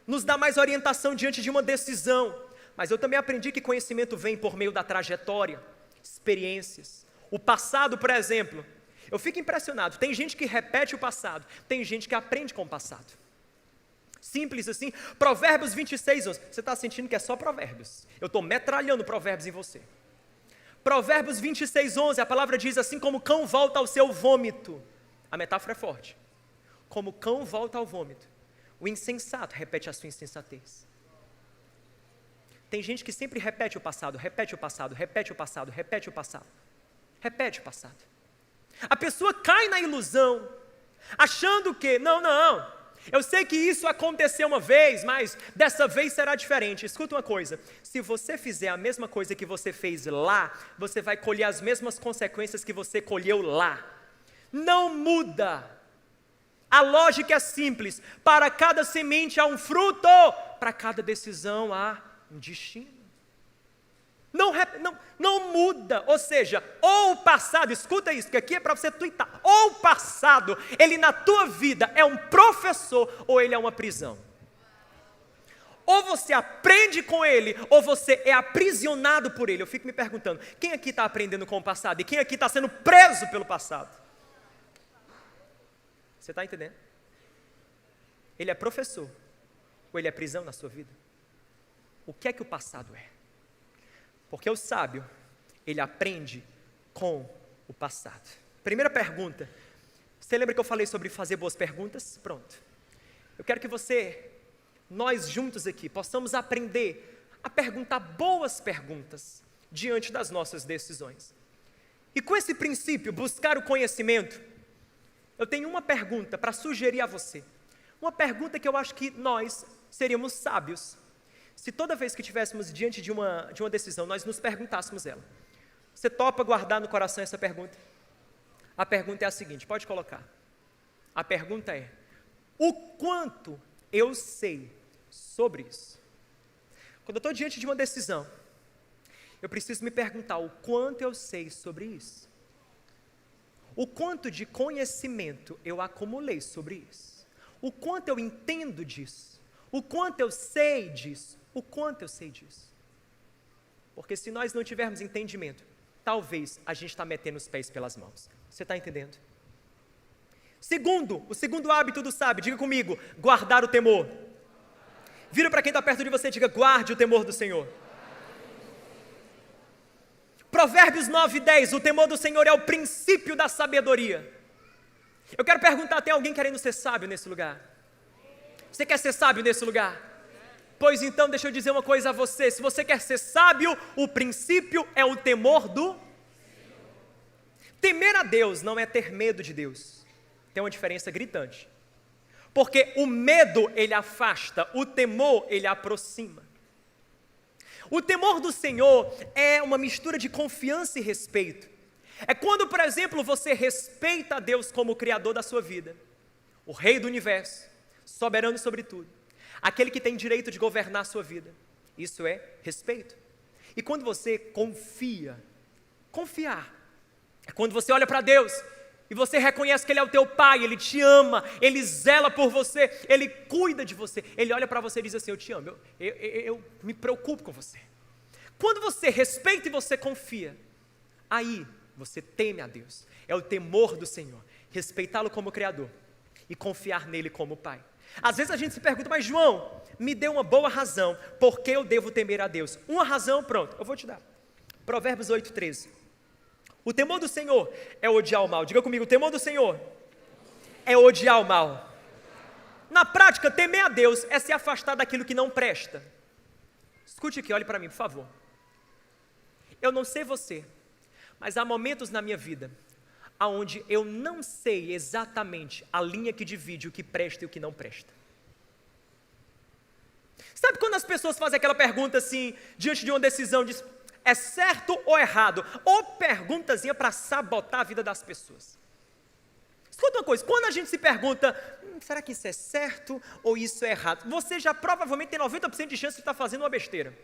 nos dá mais orientação diante de uma decisão. Mas eu também aprendi que conhecimento vem por meio da trajetória, experiências. O passado, por exemplo, eu fico impressionado, tem gente que repete o passado, tem gente que aprende com o passado. Simples assim, Provérbios 26, 11, você está sentindo que é só provérbios, eu estou metralhando provérbios em você. Provérbios 26, 11, a palavra diz assim, como cão volta ao seu vômito, a metáfora é forte, como cão volta ao vômito, o insensato repete a sua insensatez. Tem gente que sempre repete o passado, repete o passado, repete o passado, repete o passado, repete o passado. A pessoa cai na ilusão, achando que, não, eu sei que isso aconteceu uma vez, mas dessa vez será diferente. Escuta uma coisa, se você fizer a mesma coisa que você fez lá, você vai colher as mesmas consequências que você colheu lá. Não muda. A lógica é simples, para cada semente há um fruto, para cada decisão há um destino. Não muda, ou seja, ou o passado, escuta isso, que aqui é para você tuitar, ou o passado, ele na tua vida é um professor, ou ele é uma prisão. Ou você aprende com ele, ou você é aprisionado por ele. Eu fico me perguntando, quem aqui está aprendendo com o passado, e quem aqui está sendo preso pelo passado? Você está entendendo? Ele é professor, ou ele é prisão na sua vida? O que é que o passado é? Porque o sábio, ele aprende com o passado. Primeira pergunta, você lembra que eu falei sobre fazer boas perguntas? Pronto. Eu quero que nós juntos aqui, possamos aprender a perguntar boas perguntas diante das nossas decisões. E com esse princípio, buscar o conhecimento, eu tenho uma pergunta para sugerir a você. Uma pergunta que eu acho que nós seríamos sábios se toda vez que estivéssemos diante de uma decisão, nós nos perguntássemos ela. Você topa guardar no coração essa pergunta? A pergunta é a seguinte, pode colocar. A pergunta é, o quanto eu sei sobre isso? Quando eu estou diante de uma decisão, eu preciso me perguntar o quanto eu sei sobre isso. O quanto de conhecimento eu acumulei sobre isso. O quanto eu entendo disso. O quanto eu sei disso. O quanto eu sei disso? Porque se nós não tivermos entendimento, talvez a gente está metendo os pés pelas mãos. Você está entendendo? O segundo hábito do sábio, diga comigo, guardar o temor. Vira para quem está perto de você e diga, guarde o temor do Senhor. Provérbios 9, 10, o temor do Senhor é o princípio da sabedoria. Eu quero perguntar, tem alguém querendo ser sábio nesse lugar? Você quer ser sábio nesse lugar? Pois então, deixa eu dizer uma coisa a você, se você quer ser sábio, o princípio é o temor do Senhor. Temer a Deus não é ter medo de Deus, tem uma diferença gritante, porque o medo ele afasta, o temor ele aproxima. O temor do Senhor é uma mistura de confiança e respeito, É quando, por exemplo, você respeita a Deus como o Criador da sua vida, o Rei do Universo, soberano sobre tudo, aquele que tem direito de governar a sua vida. Isso é respeito. E quando você confiar, é quando você olha para Deus e você reconhece que Ele é o teu Pai, Ele te ama, Ele zela por você, Ele cuida de você, Ele olha para você e diz assim: eu te amo, eu me preocupo com você. Quando você respeita e você confia, aí você teme a Deus. É o temor do Senhor, respeitá-lo como Criador e confiar nele como Pai. Às vezes a gente se pergunta: mas João, me dê uma boa razão, por que eu devo temer a Deus? Uma razão, pronto, eu vou te dar. Provérbios 8:13. O temor do Senhor é odiar o mal. Diga comigo: o temor do Senhor é odiar o mal. Na prática, temer a Deus é se afastar daquilo que não presta. Escute aqui, olhe para mim, por favor. Eu não sei você, mas há momentos na minha vida onde eu não sei exatamente a linha que divide o que presta e o que não presta. Sabe quando as pessoas fazem aquela pergunta assim, diante de uma decisão, diz: é certo ou errado? Ou perguntazinha para sabotar a vida das pessoas. Escuta uma coisa, quando a gente se pergunta: será que isso é certo ou isso é errado? Você já provavelmente tem 90% de chance de estar fazendo uma besteira.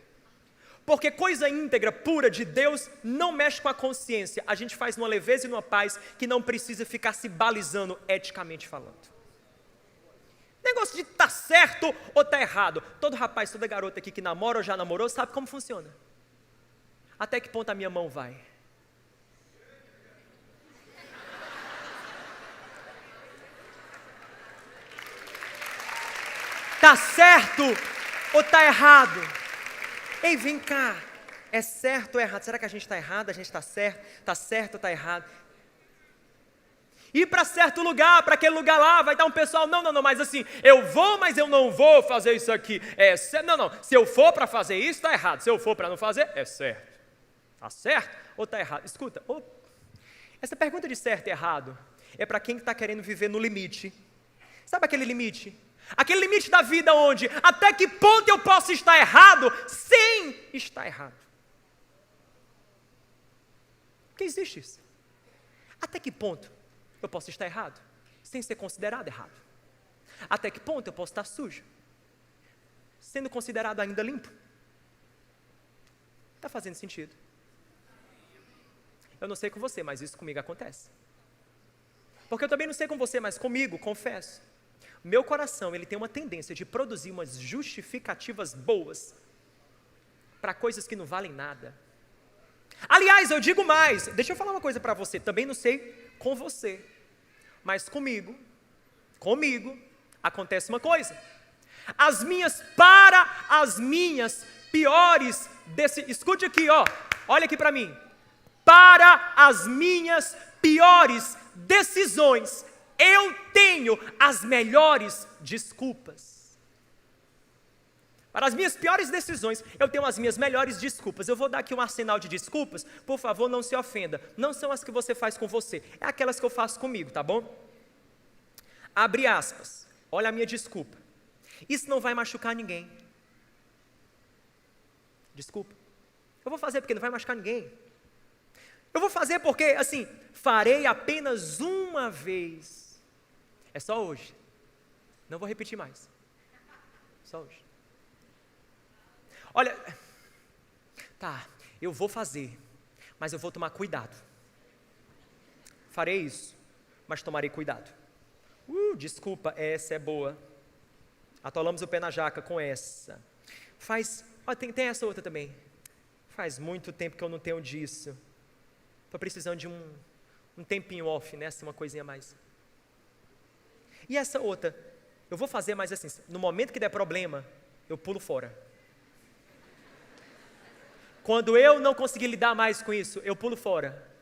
Porque coisa íntegra, pura de Deus, não mexe com a consciência. A gente faz numa leveza e numa paz que não precisa ficar se balizando eticamente falando. Negócio de estar certo ou estar errado. Todo rapaz, toda garota aqui que namora ou já namorou sabe como funciona. Até que ponto a minha mão vai? Está certo ou está errado? Ei, vem cá, é certo ou errado? Será que a gente está errado? A gente está certo ou está errado? Ir para certo lugar, para aquele lugar lá, vai estar um pessoal: não, mas assim, eu vou, mas eu não vou fazer isso aqui. Não, se eu for para fazer isso, está errado. Se eu for para não fazer, é certo. Está certo ou está errado? Escuta, essa pergunta de certo e errado é para quem está querendo viver no limite. Sabe aquele limite? Aquele limite da vida onde até que ponto eu posso estar errado sem estar errado. Porque existe isso. Até que ponto eu posso estar errado sem ser considerado errado? Até que ponto eu posso estar sujo sendo considerado ainda limpo? Está fazendo sentido? Eu não sei com você, mas isso comigo acontece. Porque eu também não sei com você, mas comigo, confesso, meu coração, ele tem uma tendência de produzir umas justificativas boas para coisas que não valem nada. Aliás, eu digo mais, deixa eu falar uma coisa para você, também não sei com você, mas comigo, acontece uma coisa. As minhas piores, escute aqui, olha aqui para mim. Para as minhas piores decisões, eu tenho as melhores desculpas. Para as minhas piores decisões, eu tenho as minhas melhores desculpas. Eu vou dar aqui um arsenal de desculpas, por favor, não se ofenda. Não são as que você faz com você, é aquelas que eu faço comigo, tá bom? Abre aspas, olha a minha desculpa. Isso não vai machucar ninguém. Desculpa. Eu vou fazer porque não vai machucar ninguém. Eu vou fazer porque, assim, farei apenas uma vez. É só hoje. Não vou repetir mais. Só hoje. Olha, tá, eu vou fazer, mas eu vou tomar cuidado. Farei isso, mas tomarei cuidado. Desculpa, essa é boa. Atolamos o pé na jaca com essa. Tem essa outra também. Faz muito tempo que eu não tenho disso. Estou precisando de um tempinho off, né? Assim, uma coisinha a mais. E essa outra, eu vou fazer, mas assim, no momento que der problema, eu pulo fora. Quando eu não conseguir lidar mais com isso, eu pulo fora.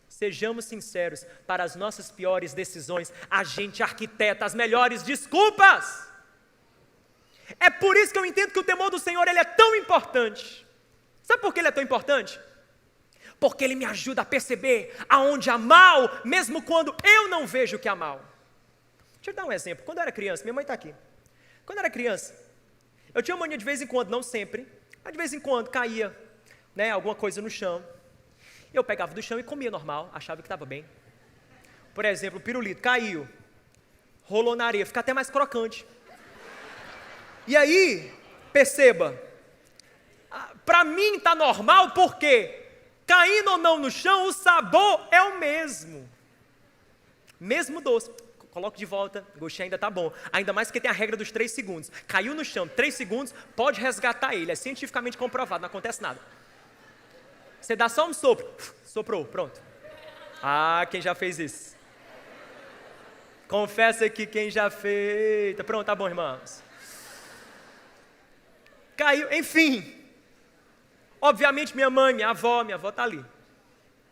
Sejamos sinceros, para as nossas piores decisões, a gente arquiteta as melhores desculpas. É por isso que eu entendo que o temor do Senhor, ele é tão importante. Sabe por que ele é tão importante? Porque ele me ajuda a perceber aonde há mal, mesmo quando eu não vejo que há mal. Deixa eu dar um exemplo. Quando eu era criança, minha mãe está aqui. Quando eu era criança, eu tinha mania de vez em quando, não sempre, mas de vez em quando caía, né, alguma coisa no chão. Eu pegava do chão e comia normal, achava que estava bem. Por exemplo, o pirulito caiu, rolou na areia, fica até mais crocante. E aí, perceba, para mim está normal porque, caindo ou não no chão, o sabor é o mesmo. Mesmo doce. Coloco de volta, o gostinho ainda está bom. Ainda mais que tem a regra dos 3 segundos. Caiu no chão, 3 segundos, pode resgatar ele. É cientificamente comprovado, não acontece nada. Você dá só um sopro, soprou, pronto. Ah, quem já fez isso? Confessa aqui quem já fez. Pronto, tá bom, irmãos. Caiu, enfim. Obviamente minha mãe, minha avó está ali.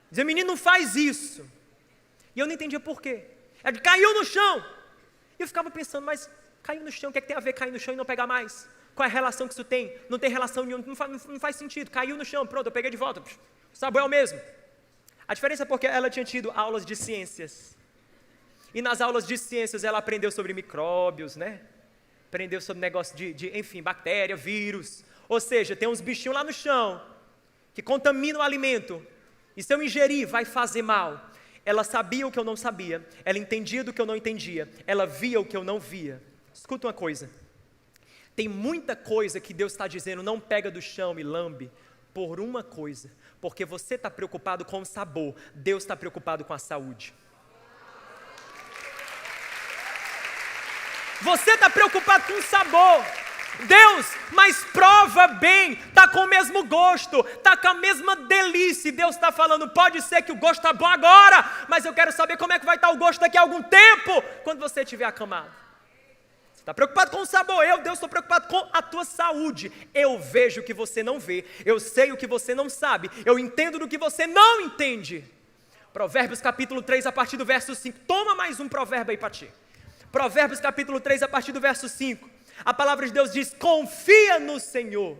Dizia, menino, não faz isso. E eu não entendia por quê. Ele caiu no chão. E eu ficava pensando, mas caiu no chão, o que é que tem a ver cair no chão e não pegar mais? Qual é a relação que isso tem? Não tem relação nenhuma, não faz sentido. Caiu no chão, pronto, eu peguei de volta. O sabor é o mesmo. A diferença é porque ela tinha tido aulas de ciências. E nas aulas de ciências ela aprendeu sobre micróbios, né? Aprendeu sobre negócio enfim, bactéria, vírus. Ou seja, tem uns bichinhos lá no chão que contaminam o alimento. E se eu ingerir, vai fazer mal. Ela sabia o que eu não sabia. Ela entendia do que eu não entendia. Ela via o que eu não via. Escuta uma coisa. Tem muita coisa que Deus está dizendo, não pega do chão e lambe, por uma coisa. Porque você está preocupado com o sabor. Deus está preocupado com a saúde. Você está preocupado com o sabor. Deus, mas prova bem, está com o mesmo gosto, está com a mesma delícia. Deus está falando, pode ser que o gosto está bom agora, mas eu quero saber como é que vai estar o gosto daqui a algum tempo, quando você estiver acamado. Você está preocupado com o sabor, Deus, estou preocupado com a tua saúde. Eu vejo o que você não vê, eu sei o que você não sabe, eu entendo do que você não entende. Provérbios capítulo 3, a partir do verso 5, toma mais um provérbio aí para ti. Provérbios capítulo 3, a partir do verso 5. A palavra de Deus diz, confia no Senhor,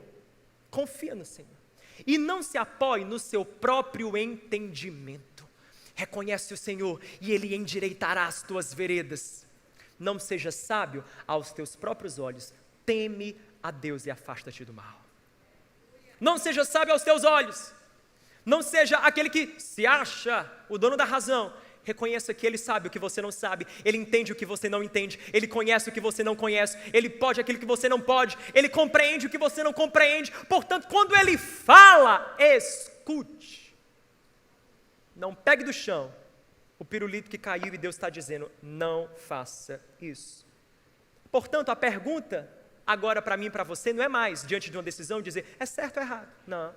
e não se apoie no seu próprio entendimento. Reconhece o Senhor e Ele endireitará as tuas veredas. Não seja sábio aos teus próprios olhos, teme a Deus e afasta-te do mal. Não seja sábio aos teus olhos, não seja aquele que se acha o dono da razão. Reconheça que Ele sabe o que você não sabe, Ele entende o que você não entende, Ele conhece o que você não conhece, Ele pode aquilo que você não pode, Ele compreende o que você não compreende. Portanto, quando Ele fala, escute. Não pegue do chão o pirulito que caiu e Deus está dizendo, não faça isso. Portanto, a pergunta agora para mim e para você não é mais, diante de uma decisão, dizer, é certo ou errado? Não.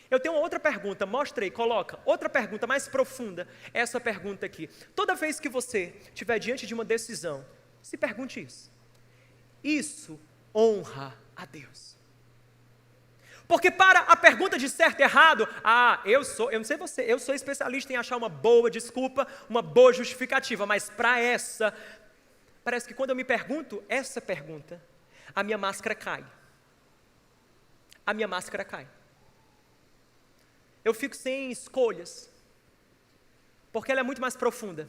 Eu tenho uma outra pergunta, mostra aí, coloca, outra pergunta mais profunda, essa pergunta aqui. Toda vez que você estiver diante de uma decisão, se pergunte isso. Isso honra a Deus. Porque para a pergunta de certo e errado, eu não sei você, eu sou especialista em achar uma boa desculpa, uma boa justificativa, mas para essa, parece que quando eu me pergunto essa pergunta, a minha máscara cai. A minha máscara cai. Eu fico sem escolhas, porque ela é muito mais profunda.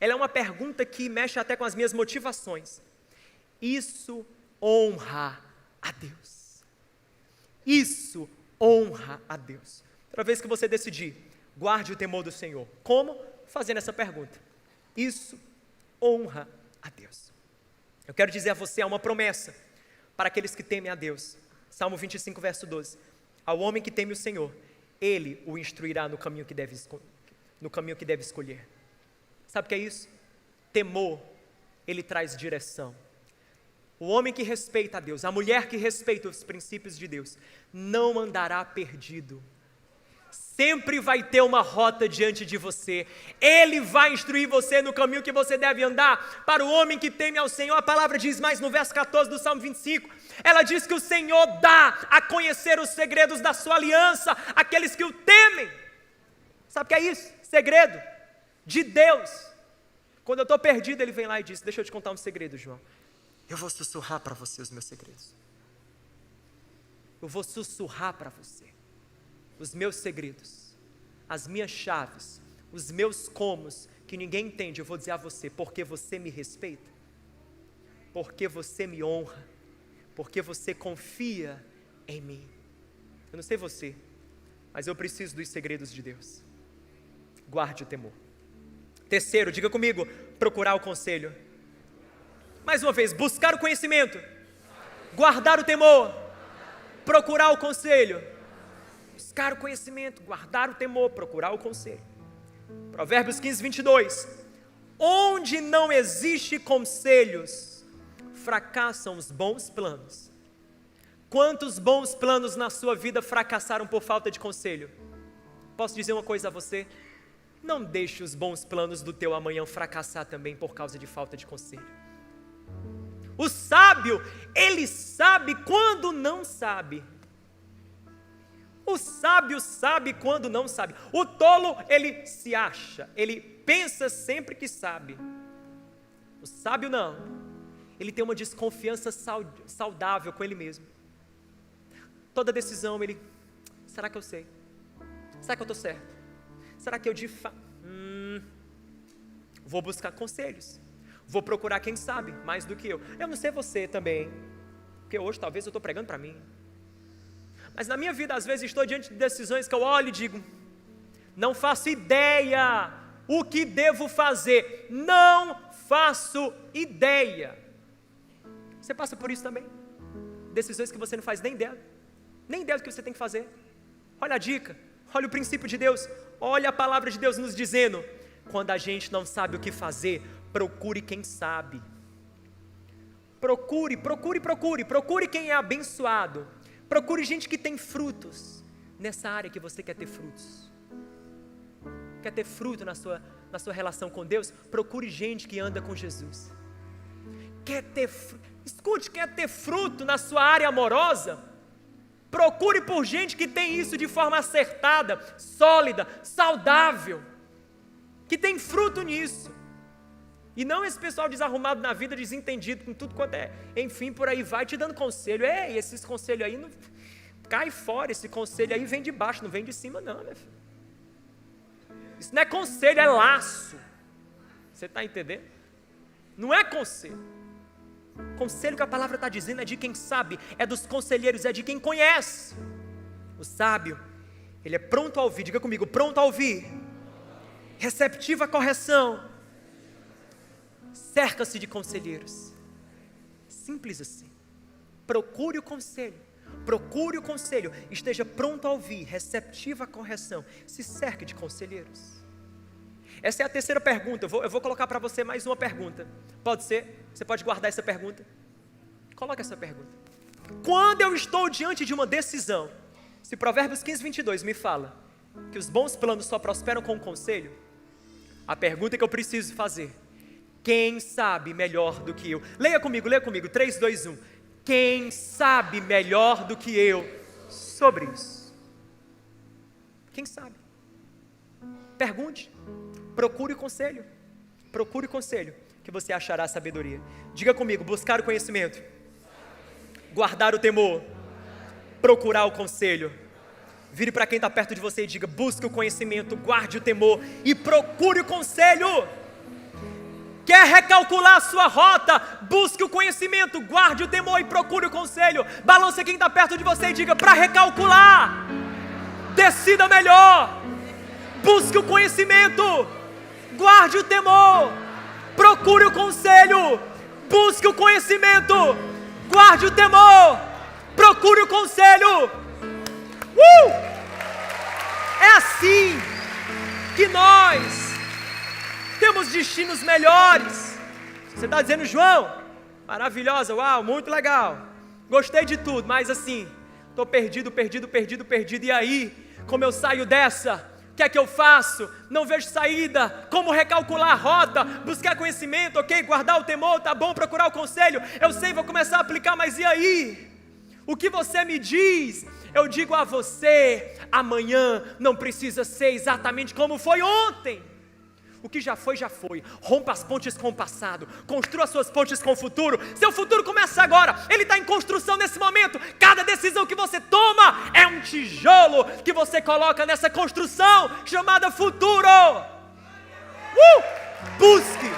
Ela é uma pergunta que mexe até com as minhas motivações. Isso honra a Deus. Isso honra a Deus. Toda vez que você decidir, guarde o temor do Senhor. Como? Fazendo essa pergunta. Isso honra a Deus. Eu quero dizer a você, há uma promessa para aqueles que temem a Deus. Salmo 25, verso 12. Ao homem que teme o Senhor, Ele o instruirá no caminho que deve escolher. Sabe o que é isso? Temor, ele traz direção. O homem que respeita a Deus, a mulher que respeita os princípios de Deus, não andará perdido. Sempre vai ter uma rota diante de você. Ele vai instruir você no caminho que você deve andar. Para o homem que teme ao Senhor, a palavra diz mais no verso 14 do Salmo 25, ela diz que o Senhor dá a conhecer os segredos da sua aliança, àqueles que o temem. Sabe o que é isso? Segredo de Deus. Quando eu estou perdido, Ele vem lá e diz, deixa eu te contar um segredo, João. Eu vou sussurrar para você os meus segredos. Eu vou sussurrar para você os meus segredos, as minhas chaves, os meus comos, que ninguém entende. Eu vou dizer a você, porque você me respeita, porque você me honra, porque você confia em mim. Eu não sei você, mas eu preciso dos segredos de Deus. Guarde o temor. Terceiro, diga comigo, procurar o conselho. Mais uma vez, buscar o conhecimento, guardar o temor, procurar o conselho. Buscar o conhecimento, guardar o temor, procurar o conselho. Provérbios 15, 22. Onde não existe conselhos, fracassam os bons planos. Quantos bons planos na sua vida fracassaram por falta de conselho? Posso dizer uma coisa a você? Não deixe os bons planos do teu amanhã fracassar também por causa de falta de conselho. O sábio, ele sabe quando não sabe. O sábio sabe quando não sabe. O tolo, ele se acha, ele pensa sempre que sabe. O sábio não. Ele tem uma desconfiança saudável com ele mesmo. Toda decisão, ele... Será que eu sei? Será que eu estou certo? Será que eu de fato... Vou buscar conselhos. Vou procurar quem sabe mais do que eu. Eu não sei você também. Porque hoje talvez eu estou pregando para mim. Mas na minha vida, às vezes, estou diante de decisões que eu olho e digo, não faço ideia o que devo fazer. Não faço ideia. Você passa por isso também? Decisões que você não faz nem ideia do que você tem que fazer. Olha a dica, olha o princípio de Deus, olha a palavra de Deus nos dizendo, quando a gente não sabe o que fazer, procure quem sabe. Procure quem é abençoado. Procure gente que tem frutos nessa área que você quer ter frutos. Quer ter fruto na sua relação com Deus? Procure gente que anda com Jesus. Quer ter fruto na sua área amorosa? Procure por gente que tem isso de forma acertada, sólida, saudável, que tem fruto nisso. E não esse pessoal desarrumado na vida, desentendido com tudo quanto é, enfim, por aí vai te dando conselho. Ei, esses conselhos aí, não, cai fora, esse conselho aí vem de baixo, não vem de cima não, meu filho. Isso não é conselho, é laço. Você está entendendo? Não é conselho. Conselho que a palavra está dizendo é de quem sabe, é dos conselheiros, é de quem conhece. O sábio, ele é pronto a ouvir, diga comigo, pronto a ouvir, receptivo à correção, cerca-se de conselheiros. Simples assim. Procure o conselho, esteja pronto a ouvir, receptivo à correção, se cerque de conselheiros. Essa é a terceira pergunta. Eu vou colocar para você mais uma pergunta. Pode ser? Você pode guardar essa pergunta? Coloque essa pergunta. Quando eu estou diante de uma decisão, se Provérbios 15, 22 me fala que os bons planos só prosperam com o conselho, a pergunta que eu preciso fazer, quem sabe melhor do que eu? Leia comigo, 3, 2, 1. Quem sabe melhor do que eu sobre isso? Quem sabe? Pergunte, procure conselho, que você achará sabedoria. Diga comigo, buscar o conhecimento, guardar o temor, procurar o conselho. Vire para quem está perto de você e diga, busque o conhecimento, guarde o temor e procure o conselho. Quer recalcular a sua rota? Busque o conhecimento, guarde o temor e procure o conselho. Balance quem está perto de você e diga, para recalcular, decida melhor. Busque o conhecimento, guarde o temor, procure o conselho. Busque o conhecimento, guarde o temor, procure o conselho. É assim que nós temos destinos melhores. Você está dizendo, João, maravilhosa, uau, muito legal, gostei de tudo, mas assim, estou perdido, e aí, como eu saio dessa? O que é que eu faço? Não vejo saída. Como recalcular a rota? Buscar conhecimento, ok? Guardar o temor, tá bom? Procurar o conselho, eu sei, vou começar a aplicar, mas e aí? O que você me diz? Eu digo a você, amanhã não precisa ser exatamente como foi ontem. O que já foi, rompa as pontes com o passado, construa suas pontes com o futuro. Seu futuro começa agora, ele está em construção nesse momento. Cada decisão que você toma é um tijolo que você coloca nessa construção chamada futuro. Busque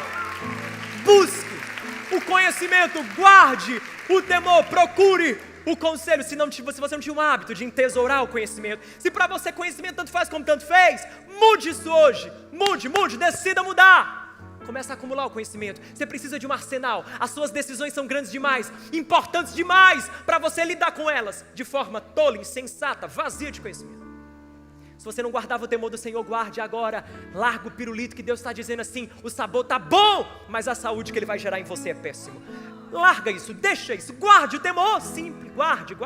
o conhecimento, guarde o temor, procure o conselho, se você não tinha um hábito de entesourar o conhecimento, se para você conhecimento tanto faz como tanto fez, mude isso hoje, mude, decida mudar. Começa a acumular o conhecimento. Você precisa de um arsenal. As suas decisões são grandes demais, importantes demais, para você lidar com elas de forma tola, insensata, vazia de conhecimento. Se você não guardava o temor do Senhor, guarde agora. Larga o pirulito, que Deus está dizendo assim: o sabor está bom, mas a saúde que Ele vai gerar em você é péssimo. Larga isso, deixa isso, guarde o temor. Simples, guarde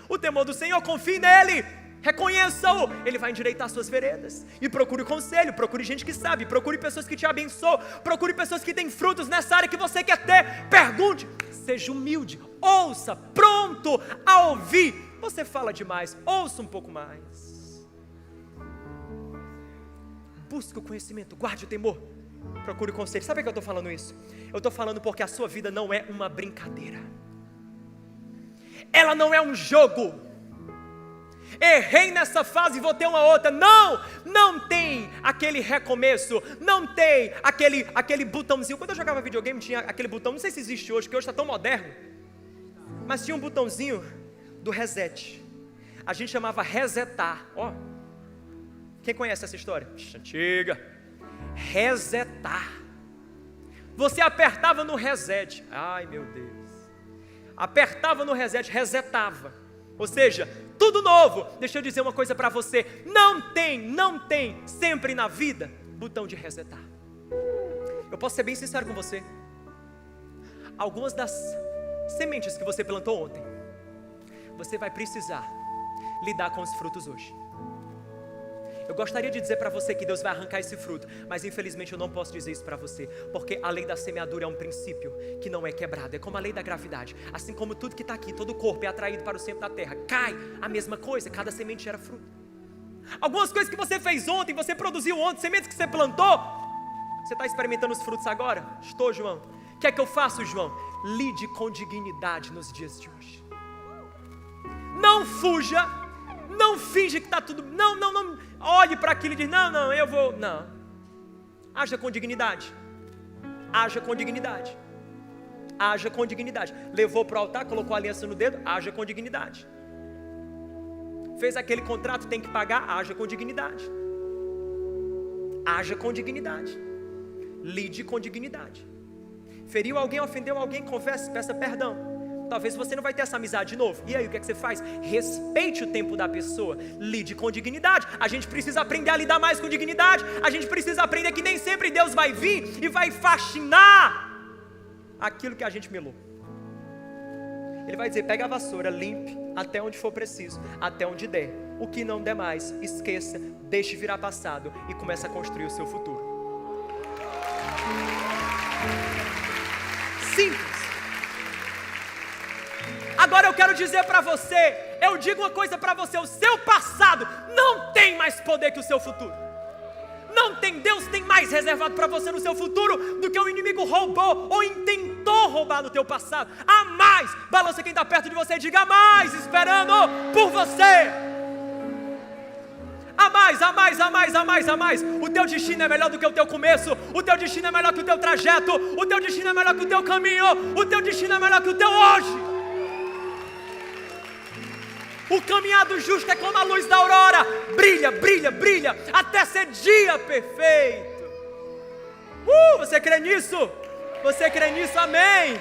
o temor do Senhor, confie nele, reconheça-o. Ele vai endireitar suas veredas. E procure conselho, procure gente que sabe, procure pessoas que te abençoam, procure pessoas que têm frutos nessa área que você quer ter. Pergunte, seja humilde, ouça, pronto a ouvir. Você fala demais, ouça um pouco mais. Busque o conhecimento, guarde o temor, procure o conselho. Sabe por que eu estou falando isso? Eu estou falando porque a sua vida não é uma brincadeira. Ela não é um jogo. Errei nessa fase e vou ter uma outra. Não tem aquele recomeço. Não tem aquele botãozinho. Quando eu jogava videogame tinha aquele botão, não sei se existe hoje, porque hoje está tão moderno, mas tinha um botãozinho do reset. A gente chamava resetar. Quem conhece essa história? Antiga. Resetar. Você apertava no reset. Ai meu Deus. Apertava no reset, resetava. Ou seja, tudo novo. Deixa eu dizer uma coisa para você. Não tem sempre na vida botão de resetar. Eu posso ser bem sincero com você. Algumas das sementes que você plantou ontem, você vai precisar lidar com os frutos hoje. Eu gostaria de dizer para você que Deus vai arrancar esse fruto, mas infelizmente eu não posso dizer isso para você, porque a lei da semeadura é um princípio que não é quebrado, é como a lei da gravidade. Assim como tudo que está aqui, todo o corpo é atraído para o centro da terra, cai a mesma coisa, cada semente gera fruto. Algumas coisas que você fez ontem, você produziu ontem, sementes que você plantou, você está experimentando os frutos agora? Estou, João. O que é que eu faço, João? Lide com dignidade nos dias de hoje. Não fuja, não finge que está tudo, não olhe para aquilo e diz, não, eu vou, não. Haja com dignidade. Haja com dignidade. Haja com dignidade. Levou para o altar, colocou a aliança no dedo, haja com dignidade. Fez aquele contrato, tem que pagar, haja com dignidade. Haja com dignidade. Lide com dignidade. Feriu alguém, ofendeu alguém, confesse, peça perdão. Talvez você não vai ter essa amizade de novo. E aí, o que é que você faz? Respeite o tempo da pessoa. Lide com dignidade. A gente precisa aprender a lidar mais com dignidade. A gente precisa aprender que nem sempre Deus vai vir e vai faxinar aquilo que a gente melou. Ele vai dizer, pega a vassoura, limpe até onde for preciso, até onde der. O que não der mais, esqueça, deixe virar passado e comece a construir o seu futuro. Simples. Agora eu quero dizer para você, eu digo uma coisa para você, o seu passado não tem mais poder que o seu futuro. Não tem, Deus tem mais reservado para você no seu futuro do que o inimigo roubou ou tentou roubar no teu passado. Há mais, balança quem está perto de você e diga, há mais esperando por você. Há mais. O teu destino é melhor do que o teu começo. O teu destino é melhor que o teu trajeto. O teu destino é melhor que o teu caminho. O teu destino é melhor que o teu hoje. O caminhar do justo é como a luz da aurora, brilha, até ser dia perfeito. Você crê nisso? Você crê nisso? Amém.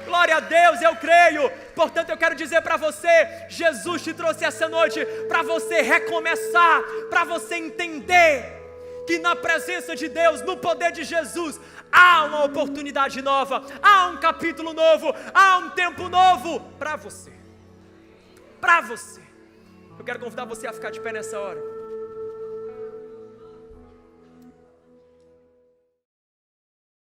Glória a Deus, eu creio. Portanto, eu quero dizer para você, Jesus te trouxe essa noite para você recomeçar, para você entender que na presença de Deus, no poder de Jesus, há uma oportunidade nova, há um capítulo novo, há um tempo novo para você. Para você. Eu quero convidar você a ficar de pé nessa hora.